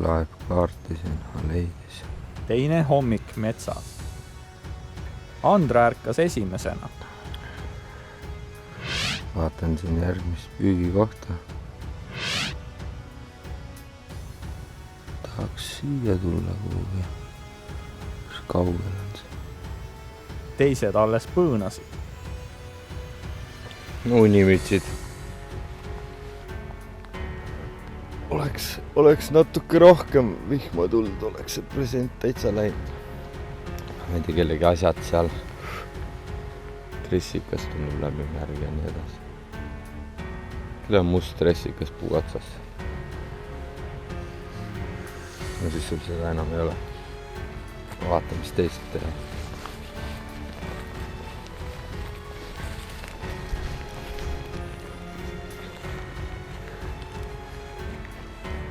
laeb kaartisin aleides. Teine hommik metsas. Andre ärkas esimesena. Vaatan siin järgmist püügikohta. Tahaks siia tulla kuhugi. Kus kaugel on see? Teised alles põõnasid. Unimitsid. Oleks natuke rohkem vihma tuld, oleks see present täitsa läinud. Ma ei tea, kellegi asjad seal. Dressikas tunnub läbi märgi ja nii edasi. Küll on must dressikas puu otsas. No siis sul seda enam ei ole. Vaata, mis teised teha.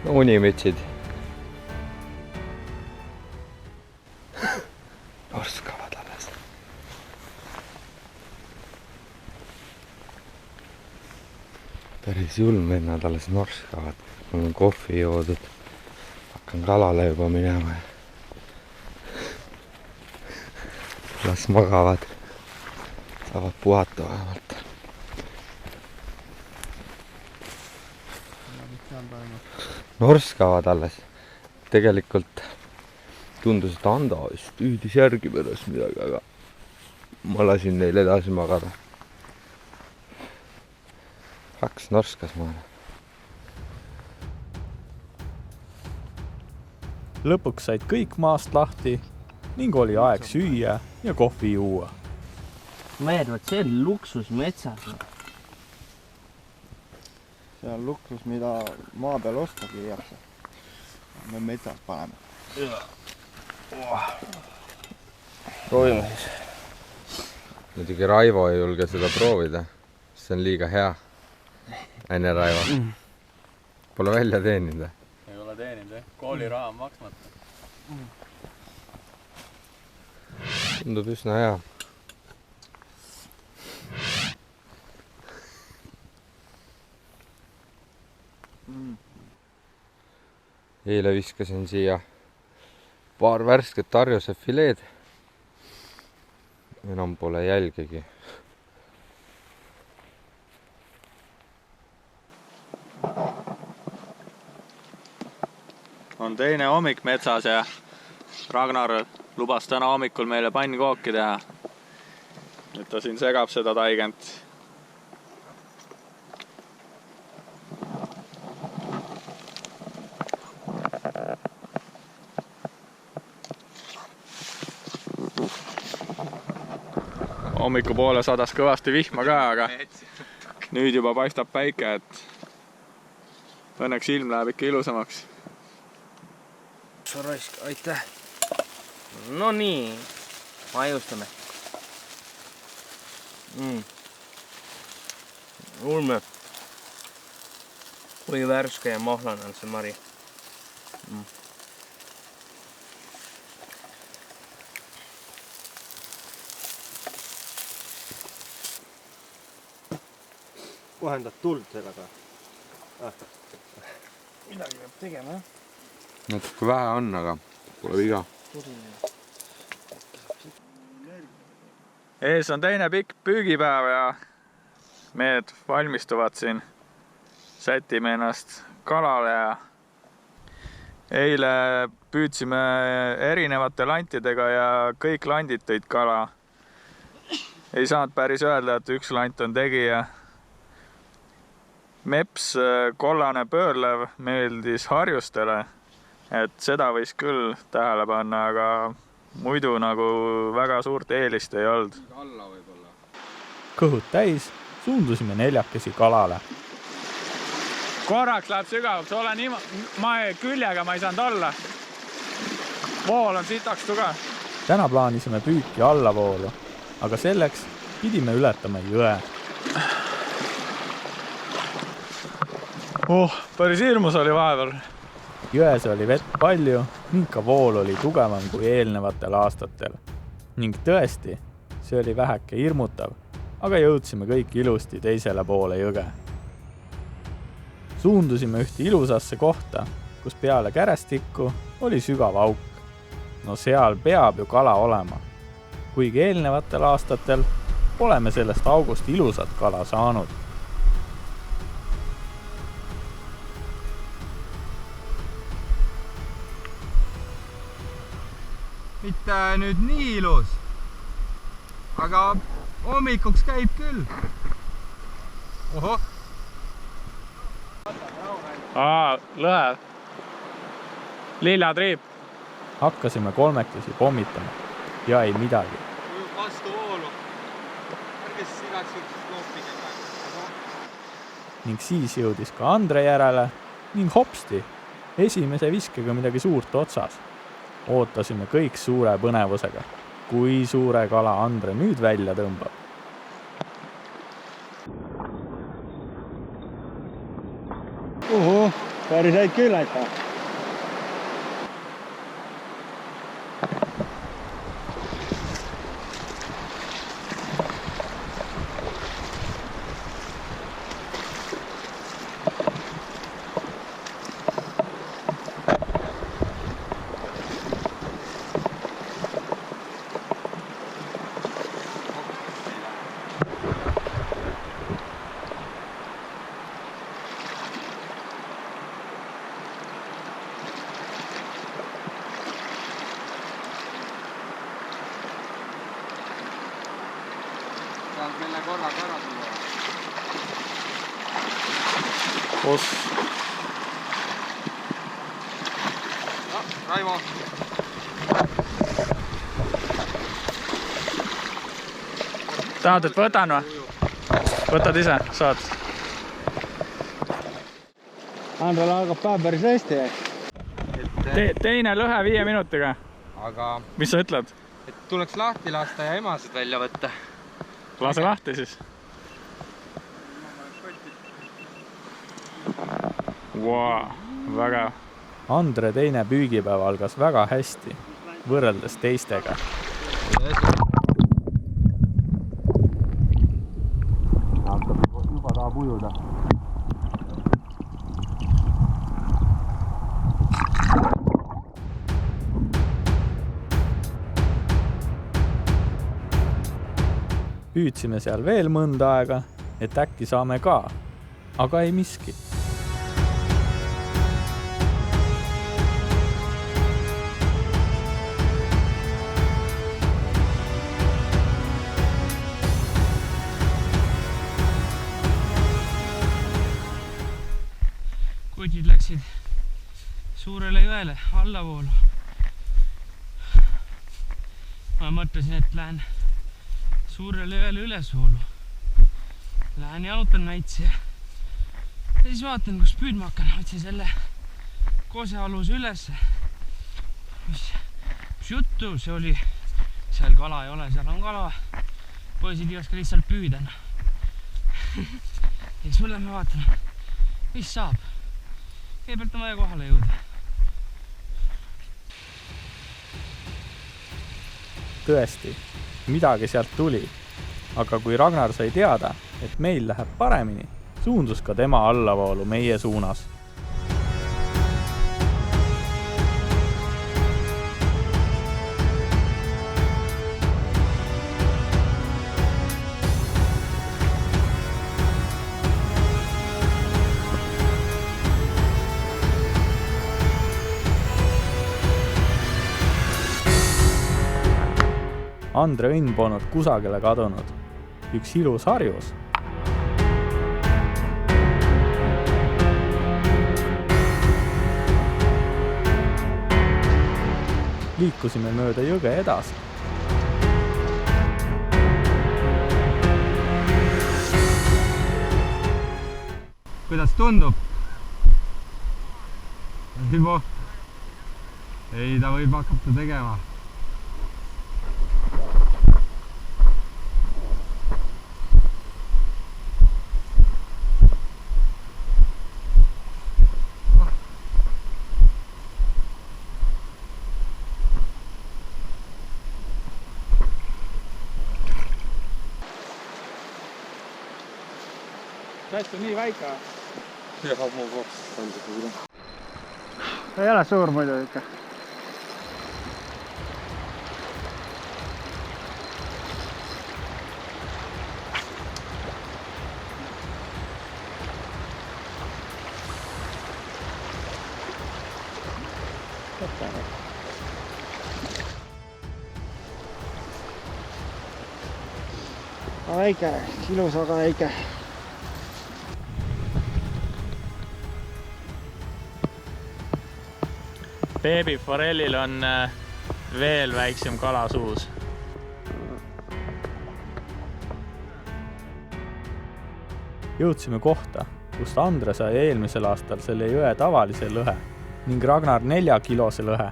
No unimitsid. Norskavad alles. Päris julm vennad alles norskavad. Mul on kohvi joodud. Hakkan kalale juba minema. Las magavad. Saavad puhata vähemalt. Norskavad alles. Tegelikult tundus, et Ando vist hüüdis järgi pärast midagi, aga ma lasin neil edasi magada. Raks norskas maale. Lõpuks said kõik maast lahti ning oli aeg süüa ja kohvi juua. Mehed, võt see on luksus metsas. See on luksus, mida maa peal ostagi ei jaksa. Me metsas paneme. Proovime siis. Muidugi Raivo ei julge seda proovida. See on liiga hea. Enne Raivo. Pole välja teeninud. Ei ole teeninud, kooliraha on maksmata. Tundub üsna hea. Eile viskasin siia paar värsket harjuse fileed. Enam pole jälgegi. On teine hommik metsas ja Ragnar lubas täna hommikul meile pannkooki teha. Et ta siin segab seda taigent. Hommikupoole sadas kõvasti vihma ka, aga nüüd juba paistab päike, et õnneks ilm läheb ikka ilusamaks. Raisk, aitäh. No nii, majustame. Ulme. Kui värske ja mahlane on see mari. Vahendad tuld sellega. Midagi peab tegema, jah? Natuke vähe on, aga pole viga. Ees on teine pikk püügipäev ja mehed valmistuvad siin. Sätime ennast kalale ja eile püüdsime erinevate lantidega ja kõik landid tõid kala. Ei saanud päris öelda, et üks lant on tegija. Meps kollane pöörlev meeldis harjustele, et seda võis küll tähele panna, aga muidu nagu väga suurt eelist ei olnud. Kõhud täis, suundusime neljakesi kalale. Korraks läheb sügavaks, ole niimoodi, küljega ma ei saanud olla. Vool on sitaks tugev. Täna plaanisime püüki allavoolu, aga selleks pidime ületama jõe. Päris hirmus oli vahepeal. Jões oli vett palju ning ka vool oli tugevam kui eelnevatel aastatel. Ning tõesti, see oli väheke hirmutav, aga jõudsime kõik ilusti teisele poole jõge. Suundusime ühte ilusasse kohta kus peale kärestikku oli sügav auk. No seal peab ju kala olema. Kuigi eelnevatel aastatel oleme sellest august ilusat kala saanud. Mitte nüüd nii ilus, aga hommikuks käib küll. Oho. Lõhe. Liljatriip. Hakkasime kolmekesi pommitama ja ei midagi. Vastu voolu. Ärge siis igaks juhuks loopige praegu. Ning siis jõudis ka Andre järele ning hopsti, esimese viskega midagi suurt otsas. Ootasime kõik suure põnevusega, kui suure kala Andre nüüd välja tõmbab. Päris häid küll aitäh. Saad meile korraga ära tuua. Kus? Raivo. Tahad, et võtan või? Võtad ise, saad. Andrel algab päev päris hästi. Teine lõhe 5 minutiga. Aga Mis sa ütled? et tuleks lahti lasta ja emasid välja võtta. Lase lahti siis. Wow, väga. Andre teine püügipäev algas väga hästi, võrreldes teistega. Juba tahab ujuda. Püüdsime seal veel mõnda aega, et äkki saame ka, aga ei miski. Kutid läksid suurele jõele allavoolu. Ma mõtlesin, et lähen suurele jõele ülesvoolu. Lähen jalutan näitsi ja siis vaatan, kus püüdma hakkan. Otsin selle kosealuse ülesse. Mis juttu see oli? Seal kala ei ole, seal on kala. Poisid ei oska lihtsalt püüda. Ja siis me lähme vaatame, mis saab. Kõigepealt on vaja kohale jõuda. Tõesti, midagi sealt tuli, aga kui Ragnar sai teada, et meil läheb paremini, suundus ka tema allavoolu meie suunas. Andre õnn polnud kusagile kadunud. Üks ilus harjus. Liikusime mööda jõge edasi. Kuidas tundub? Ei, ta võib hakata tegema. Rätt on nii väike. Jah, mu koks on seda. ei ole suur muidu ikka. Väike, ilus, aga väike. beebiforellil on veel väiksem kala suus. Jõudsime kohta, kust Andre sai eelmisel aastal selle jõe tavalise lõhe ning Ragnar 4-kilose lõhe.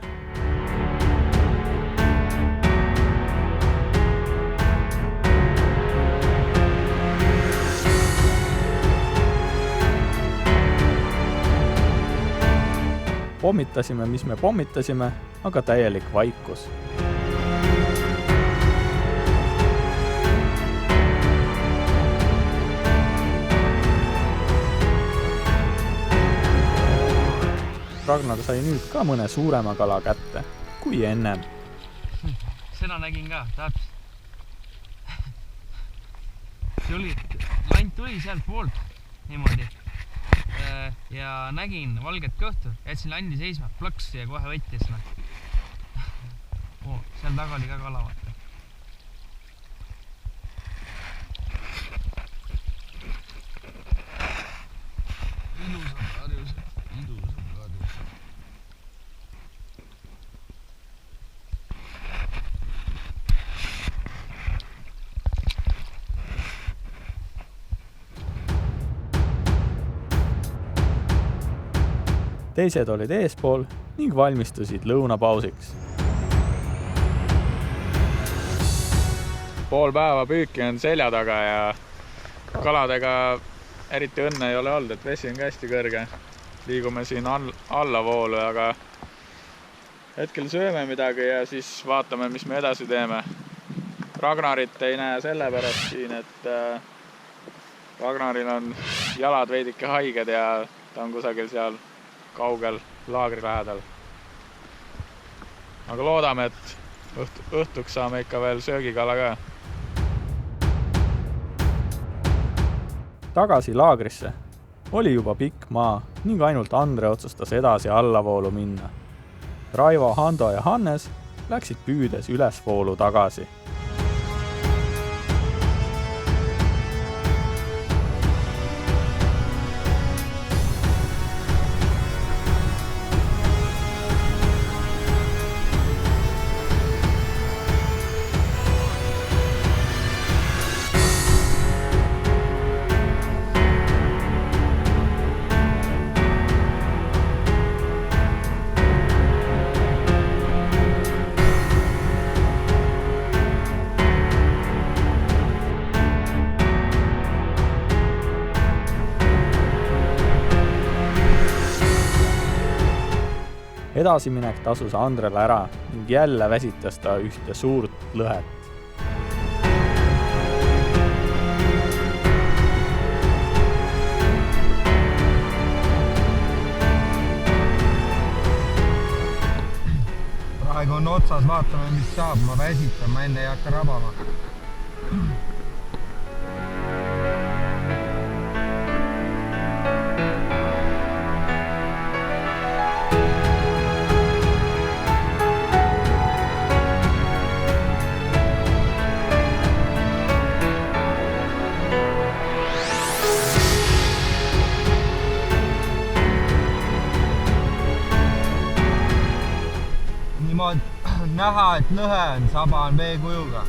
Pommitasime, mis me pommitasime, aga täielik vaikus. Ragnar sai nüüd ka mõne suurema kala kätte, kui ennem. Seda nägin ka, täpselt. Lant tuli sealt poolt niimoodi. Ja nägin valget kõhtu, jätsin landi seisma, plõks ja kohe võttis. Seal taga oli ka kala, vaata. Ilusad karjused. Teised olid eespool ning valmistusid lõunapausiks. Pool päeva püüki on selja taga ja kaladega eriti õnne ei ole olnud, et vesi on ka hästi kõrge. Liigume siin allavoolu, aga hetkel sööme midagi ja siis vaatame, mis me edasi teeme. Ragnarit ei näe sellepärast siin, et Ragnaril on jalad veidike haiged ja ta on kusagil seal kaugel laagri lähedal. Aga loodame, et õhtuks saame ikka veel söögikala ka. Tagasi laagrisse oli juba pikk maa ning ainult Andre otsustas edasi allavoolu minna. Raivo, Hando ja Hannes läksid püüdes ülesvoolu tagasi. Edasiminek tasus Andrele ära ning jälle väsitas ta ühte suurt lõhet. Praegu on otsas, vaatame, mis saab. Ma väsitan, ma enne ei hakka rabama. Näha, et lõhe on, saba on veekujuga.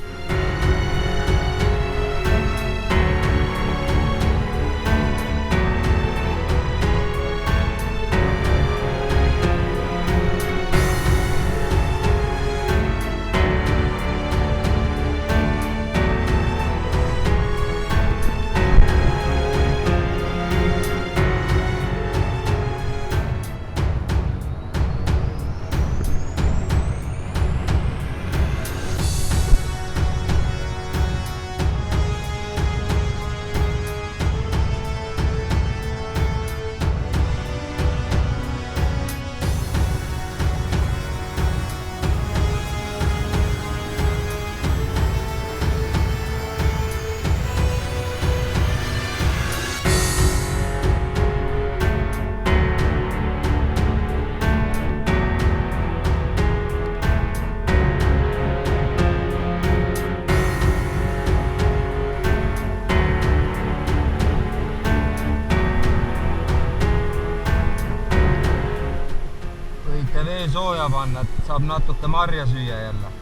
sooja panna, et saab natuke marja süüa jälle.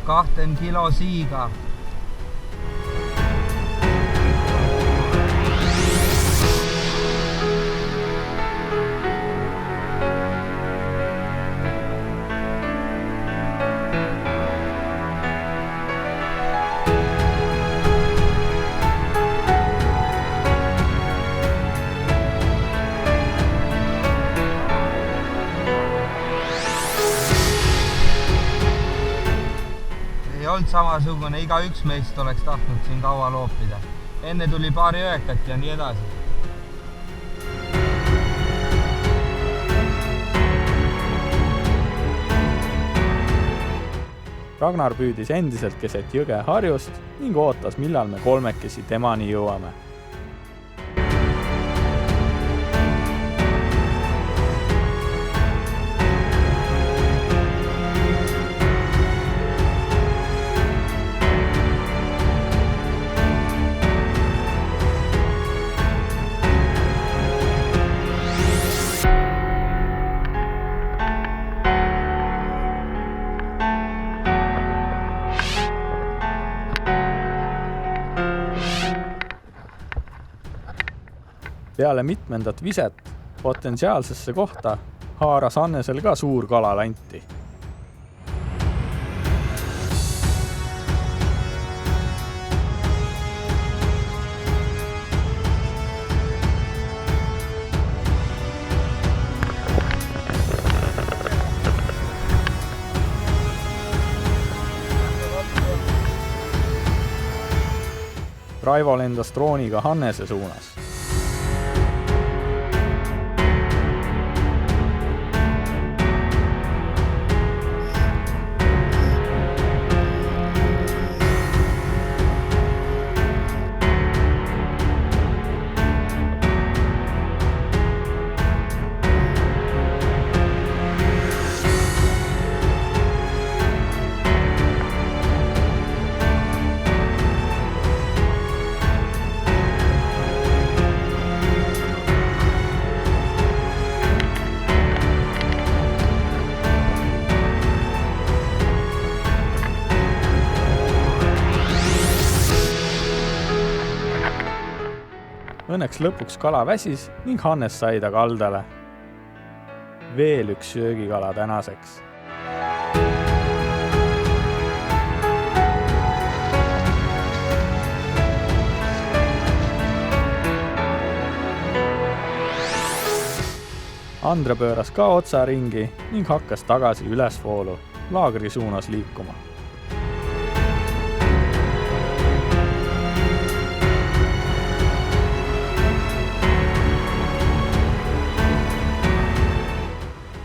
Kahten kilo siiga. Ei olnud samasugune, igaüks meist oleks tahtnud siin kaua loopida. Enne tuli paari öökat ja nii edasi. Ragnar püüdis endiselt keset jõge harjust ning ootas, millal me kolmekesi temani jõuame. Peale mitmendat viset potentsiaalsesse kohta haaras Hannesel ka suur kala lanti. Raivo lendas drooniga Hannese suunas. Õnneks lõpuks kala väsis ning Hannes sai ta kaldale. Veel üks söögikala tänaseks. Andre pööras ka otsa ringi ning hakkas tagasi ülesvoolu laagri suunas liikuma.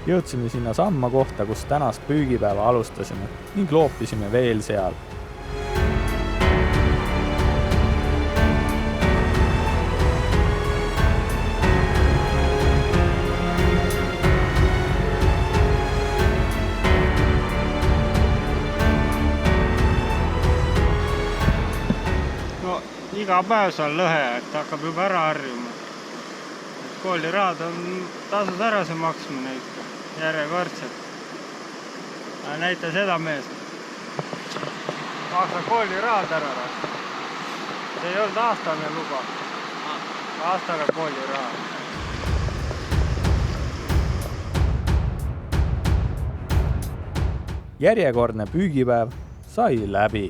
Jõudsime sinna samma kohta, kus tänast püügipäeva alustasime ning loopisime veel seal. No iga päev seal lõhe, et hakkab juba ära harjuma. Koolirahad on tasus ära see maksmine ikka. Järjekordselt. Näita seda mees. Maksa koolirahad ära. See ei olnud aastane luba. Aastaga koolirahad. Järjekordne püügipäev sai läbi.